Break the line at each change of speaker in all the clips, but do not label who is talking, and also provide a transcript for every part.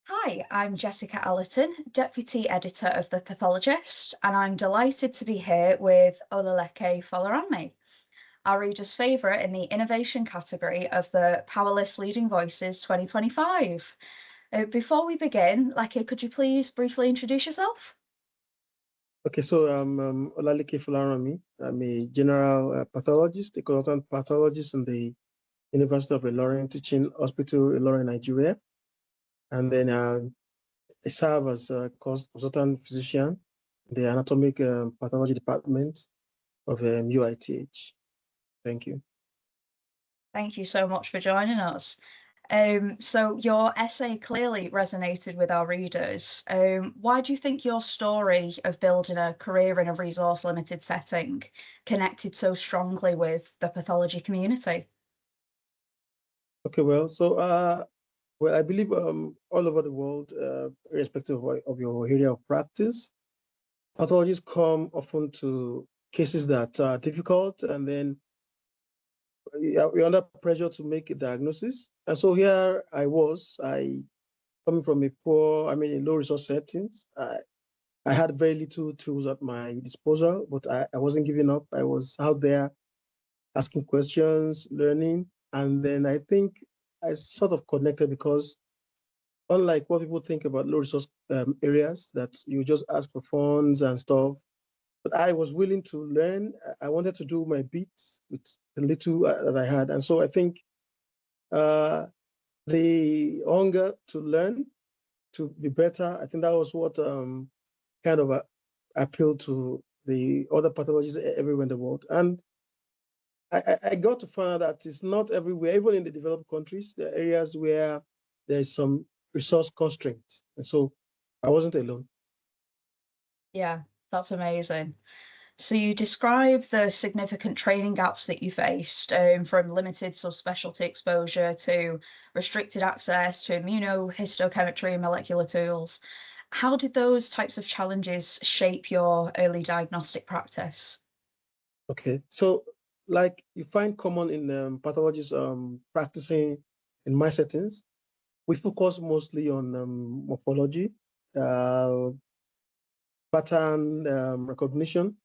Hi, I'm Jessica Allerton, Deputy Editor of The Pathologist, and I'm delighted to be here with Oluleke Folaranmi, our reader's favourite in the innovation category of the Powerless Leading Voices 2025. Before we begin, Leke, could you please briefly introduce yourself?
Okay, so I'm Olaleke Fularami. I'm a general pathologist, a consultant pathologist in the University of Ilorin Teaching Hospital, Ilorin, Nigeria. And then I serve as a consultant physician in the anatomic pathology department of UITH. Thank you.
Thank you so much for joining us. So your essay clearly resonated with our readers. Why do you think your story of building a career in a resource limited setting connected so strongly with the pathology community?
Okay, well, I believe all over the world, irrespective of your area of practice, pathologists come often to cases that are difficult, and then we're under pressure to make a diagnosis. And so here I coming from a low resource settings. I had very little tools at my disposal, but I wasn't giving up. I was out there asking questions, learning. And then I think I sort of connected because unlike what people think about low resource areas, that you just ask for funds and stuff, but I was willing to learn. I wanted to do my bits with the little that I had. And so I think uh, the hunger to learn, to be better, I think that was what kind of appealed to the other pathologists everywhere in the world. And I got to find out that it's not everywhere, even in the developed countries, there are areas where there's some resource constraint. And so I wasn't alone.
Yeah, that's amazing. So you describe the significant training gaps that you faced, from limited subspecialty exposure to restricted access to immunohistochemistry and molecular tools. How did those types of challenges shape your early diagnostic practice?
Okay. So like you find common in pathologists practicing in my settings, we focus mostly on morphology, uh, pattern recognition,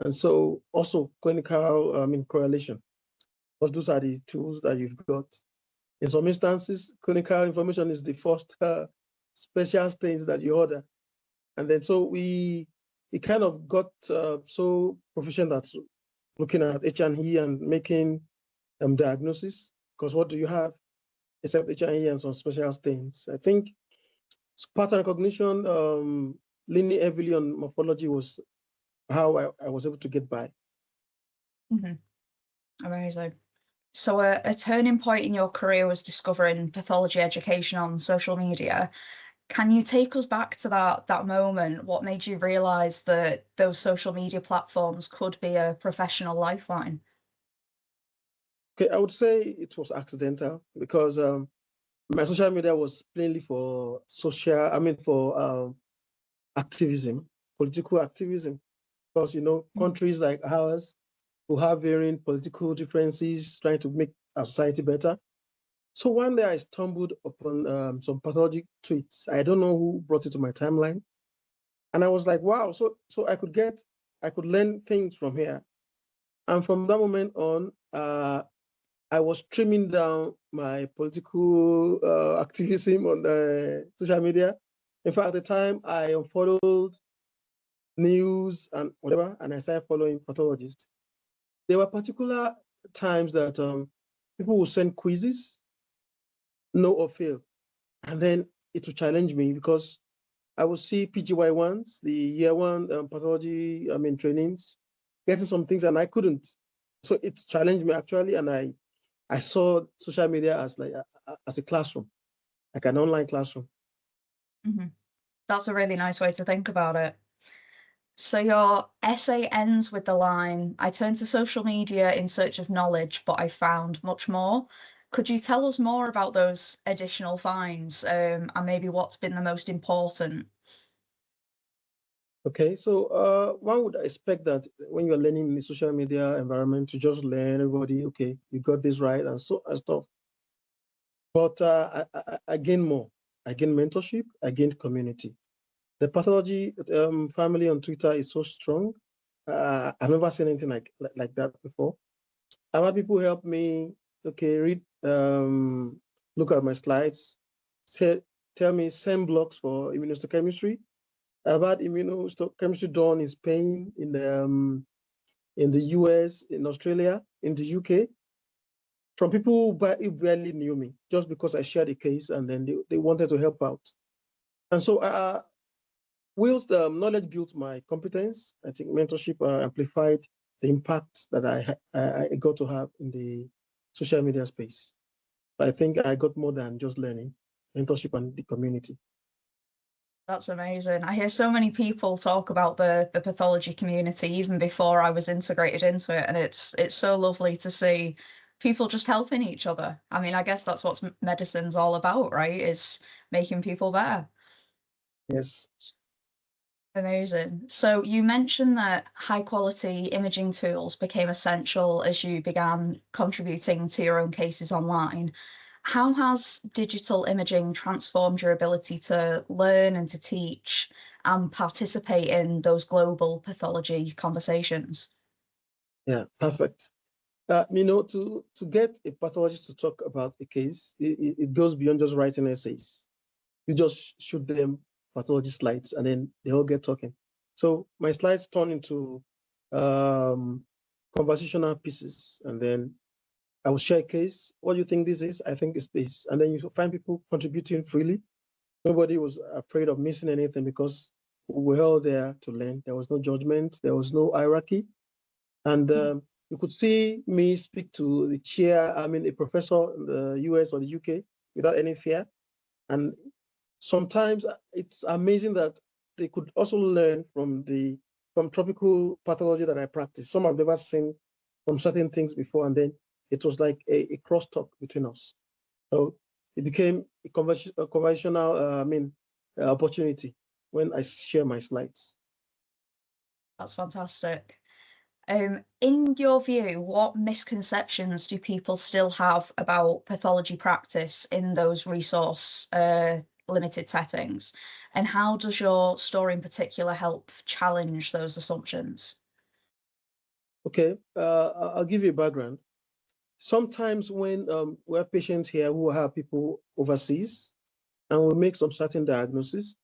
and so also clinical correlation. Because those are the tools that you've got. In some instances, clinical information is the first special things that you order. And then so we kind of got so proficient at looking at H&E and making diagnosis. Because what do you have except H&E and some special things? I think pattern recognition, leaning heavily on morphology was how I was able to get by.
Mhm. Amazing. So a turning point in your career was discovering pathology education on social media. Can you take us back to that moment? What made you realize that those social media platforms could be a professional lifeline?
Okay, I would say it was accidental because my social media was plainly for for activism, political activism. Because,
Mhm.
countries like ours who have varying political differences trying to make our society better. So one day I stumbled upon some pathologic tweets. I don't know who brought it to my timeline. And I was like, wow, so I could learn things from here. And from that moment on, I was trimming down my political activism on the social media. In fact, at the time, I unfollowed news and whatever, and I started following pathologists. There were particular times that people would send quizzes, no or fail, and then it would challenge me because I would see PGY ones, the year one pathology, trainings, getting some things, and I couldn't. So it challenged me actually, and I saw social media as like as a classroom, like an online classroom.
Mhm. That's a really nice way to think about it. So your essay ends with the line, I turned to social media in search of knowledge, but I found much more. Could you tell us more about those additional finds, and maybe what's been the most important?
Okay, so one would expect that when you're learning in the social media environment to just learn everybody, okay, you got this right and so and stuff. But I gain more. I gained mentorship, I gained community. The pathology family on Twitter is so strong. I've never seen anything like that before. I've had people help me, okay, read, look at my slides, say, tell me send blocks for immunohistochemistry. I've had immunohistochemistry done in Spain, in the US, in Australia, in the UK, from people who barely knew me, just because I shared a case and then they wanted to help out. And so whilst knowledge built my competence, I think mentorship amplified the impact that I got to have in the social media space. I think I got more than just learning, mentorship and the community.
That's amazing. I hear so many people talk about the pathology community even before I was integrated into it, and it's so lovely to see people just helping each other. I mean, I guess that's what medicine's all about, right? Is making people better.
Yes.
Amazing. So you mentioned that high quality imaging tools became essential as you began contributing to your own cases online. How has digital imaging transformed your ability to learn and to teach and participate in those global pathology conversations?
Yeah, perfect. To get a pathologist to talk about a case, it goes beyond just writing essays. You just shoot them pathology slides and then they all get talking. So my slides turn into um, conversational pieces, and then I will share a case. What do you think this is? I think it's this. And then you find people contributing freely. Nobody was afraid of missing anything because we were all there to learn. There was no judgment, there was no hierarchy. And you could see me speak to the chair, a professor in the US or the UK without any fear. And sometimes it's amazing that they could also learn from tropical pathology that I practice. Some I've never seen from certain things before, and then it was like a crosstalk between us. So it became a conversational, opportunity when I share my slides.
That's fantastic. In your view, what misconceptions do people still have about pathology practice in those resource limited settings? And how does your story in particular help challenge those assumptions?
Okay, I'll give you a background. Sometimes when we have patients here who have people overseas and we make some certain diagnosis,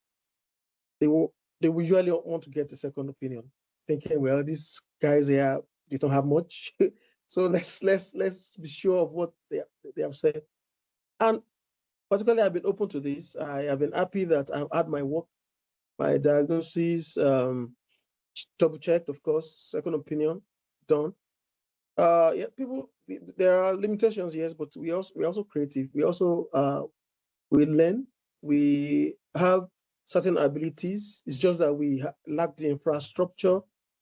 they will usually want to get a second opinion, thinking, well, these guys here, they don't have much. So let's be sure of what they have said. And particularly, I've been open to this. I have been happy that I've had my work, my diagnosis, double checked, of course, second opinion done. Yeah, people, there are limitations, yes, but we're also creative. We learn, we have certain abilities. It's just that we lack the infrastructure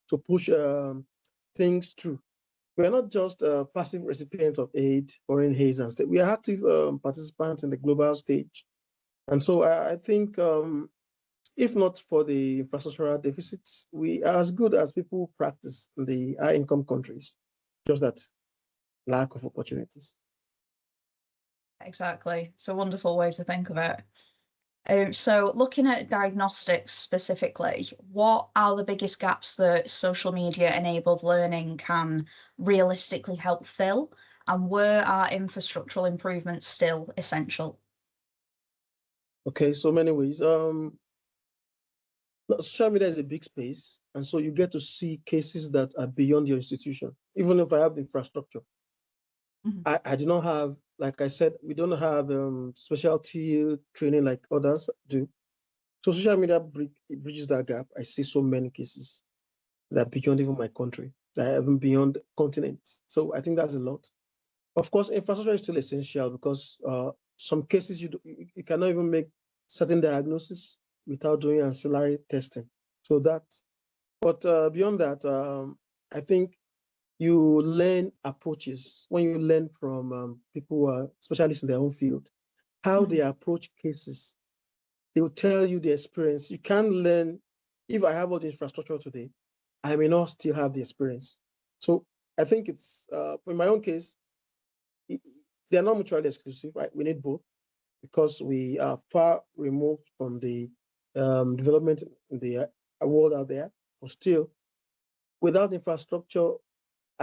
to push things through. We are not just passive recipients of aid, foreign aid and stuff. We are active participants in the global stage. And so I think if not for the infrastructural deficits, we are as good as people practice in the high income countries, just that lack of opportunities.
Exactly. It's a wonderful way to think of it. So looking at diagnostics specifically, what are the biggest gaps that social media enabled learning can realistically help fill? And where are infrastructural improvements still essential?
Okay, so many ways. Social media is a big space, and so you get to see cases that are beyond your institution. Even if I have the infrastructure,
Mhm.
I do not have, like I said, we don't have specialty training like others do. So social media bridges that gap. I see so many cases that are beyond even my country, that are even beyond continents. So I think that's a lot. Of course, infrastructure is still essential because some cases you cannot even make certain diagnosis without doing ancillary testing. So that, but beyond that, I think you learn approaches when you learn from people who are specialists in their own field, how they
Mhm.
approach cases. They will tell you the experience. You can't learn if I have all the infrastructure today, I may not still have the experience. So I think it's in my own case, they are not mutually exclusive. Right? We need both. because we are far removed from the development in the world out there. But still, without infrastructure,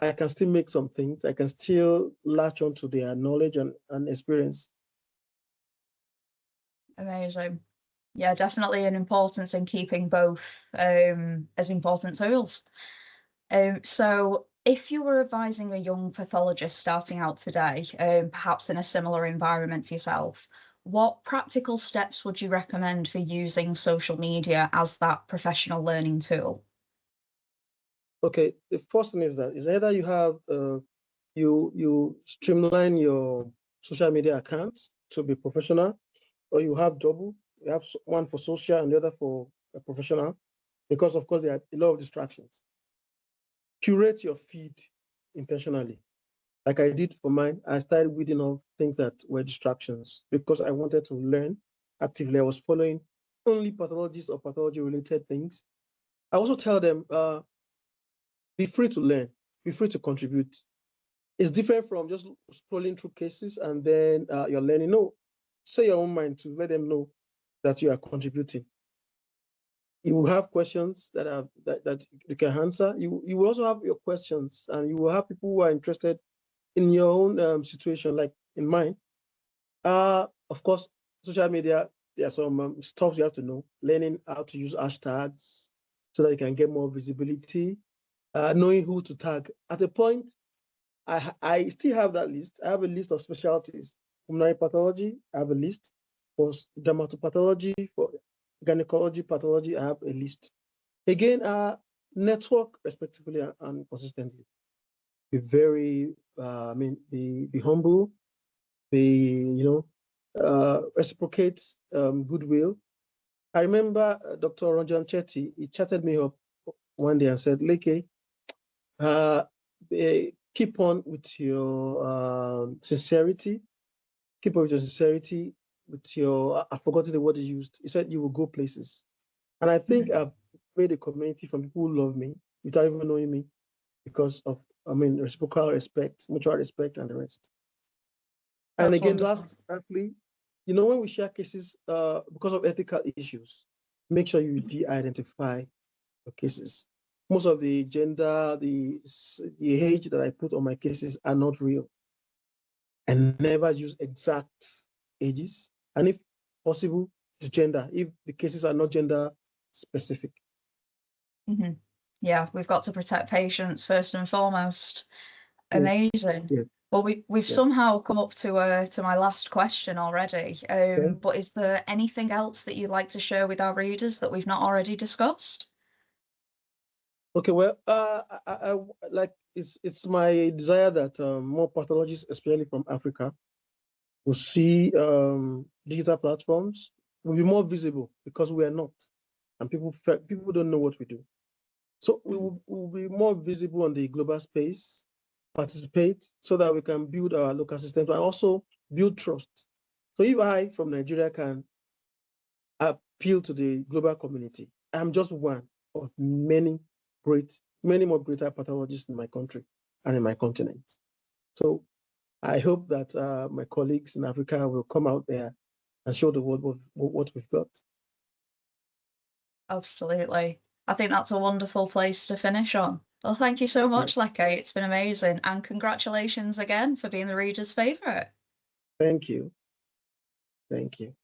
I can still make some things. I can still latch onto their knowledge and experience.
Amazing. Yeah, definitely an importance in keeping both as important tools. So if you were advising a young pathologist starting out today, perhaps in a similar environment to yourself, what practical steps would you recommend for using social media as that professional learning tool?
Okay, the first thing is that is either you have you streamline your social media accounts to be professional, or you have double. You have one for social and the other for professional, because of course there are a lot of distractions. Curate your feed intentionally. Like I did for mine, I started weeding off things that were distractions because I wanted to learn actively. I was following only pathologists or pathology related things. I also tell them, be free to learn, be free to contribute. It's different from just scrolling through cases and then you're learning. No, say your own mind to let them know that you are contributing. You will have questions that you can answer. You will also have your questions, and you will have people who are interested in your own situation, like in mine. Of course, social media, there's some stuff you have to know, learning how to use hashtags so that you can get more visibility, knowing who to tag. At a point, I still have that list. I have a list of specialties. Pulmonary pathology, I have a list. For dermatopathology, for gynecology, pathology, I have a list. Again, network respectively and consistently. Be very, be humble, reciprocate goodwill. I remember Dr. Ranjan Chetty, he chatted me up one day and said, Leke, uh, keep on with your sincerity, keep on with your sincerity, with your, I've forgotten the word he used. He said, you will go places. And I think I've made a community from people who love me without even knowing me because of, reciprocal respect, mutual respect, and the rest. And
That's
again,
wonderful.
lastly, when we share cases because of ethical issues, make sure you de-identify the cases. Most of the gender, the age that I put on my cases are not real. And never use exact ages. And if possible, to gender, if the cases are not gender specific.
Mm-hmm. Yeah, we've got to protect patients first and foremost.
Yes,
Amazing.
yes,
Well, we've
yes.
somehow come up to my last question already.
Okay.
But is there anything else that you'd like to share with our readers that we've not already discussed?
Okay, well, like it's my desire that more pathologists, especially from Africa, will see digital platforms will be more visible because we are not, and people don't know what we do. So we will be more visible on the global space, participate so that we can build our local systems and also build trust. So if I from Nigeria can appeal to the global community, I'm just one of many more greater pathologists in my country and in my continent. So I hope that my colleagues in Africa will come out there and show the world what we've got.
Absolutely. I think that's a wonderful place to finish on. Well, thank you so
Yeah.
much, Leke. It's been amazing. And congratulations again for being the reader's favourite.
Thank you. Thank you.